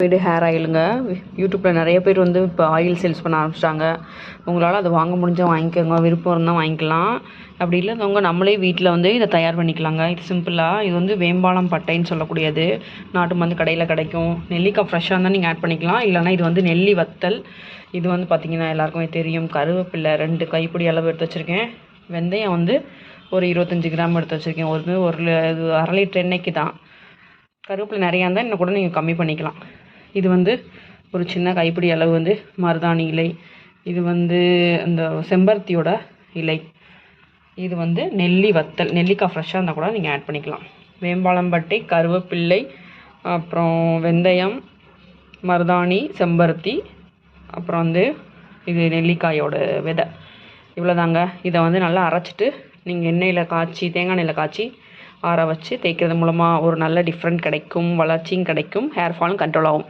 வீடு ஹேர் ஆயிலுங்க. யூடியூப்பில் நிறைய பேர் வந்து இப்போ ஆயில் சேல்ஸ் பண்ண ஆரம்பிச்சிட்டாங்க. உங்களால் அதை வாங்க முடிஞ்சால் வாங்கிக்கோங்க, விருப்பம் இருந்தால் வாங்கிக்கலாம். அப்படி இல்லைங்க நம்மளே வீட்டில் வந்து இதை தயார் பண்ணிக்கலாங்க. இது சிம்பிளாக இது வந்து வேம்பாலம் பட்டைன்னு சொல்லக்கூடியது. நாட்டு மருந்து கடையில் கிடைக்கும். நெல்லிக்காய் ஃப்ரெஷ்ஷாக இருந்தால் நீங்கள் ஆட் பண்ணிக்கலாம். இல்லைனா இது வந்து நெல்லி வத்தல். இது வந்து பார்த்திங்கன்னா எல்லாருக்குமே தெரியும். கருவேப்பிலை 2 கைப்பிடி அளவு எடுத்து வச்சுருக்கேன். வெந்தயம் வந்து ஒரு 25 கிராம் எடுத்து வச்சுருக்கேன். ஒரு இது 1/2 லிட்டர் எண்ணெய்க்கு தான். கருவேப்பிலை நிறையா இருந்தால் இன்னும் கூட நீங்கள் கம்மி பண்ணிக்கலாம். இது வந்து ஒரு சின்ன கைப்பிடி அளவு வந்து மருதாணி இலை. இது வந்து இந்த செம்பருத்தியோட இலை. இது வந்து நெல்லி வத்தல். நெல்லிக்காய் ஃப்ரெஷ்ஷாக இருந்தால் கூட நீங்கள் ஆட் பண்ணிக்கலாம். வேம்பாலம்பட்டை, கருவேப்பிள்ளை, அப்புறம் வெந்தயம், மருதாணி, செம்பருத்தி, அப்புறம் வந்து இது நெல்லிக்காயோட விதை. இவ்வளோதாங்க. இதை வந்து நல்லா அரைச்சிட்டு நீங்கள் எண்ணெயில் காய்ச்சி, தேங்காய் எண்ணெயில் காய்ச்சி ஆற வச்சு தேய்க்கிறது மூலமாக ஒரு நல்ல டிஃப்ரெண்ட் கிடைக்கும். வளர்ச்சியும் கிடைக்கும். ஹேர் ஃபாலும் கண்ட்ரோல் ஆகும்.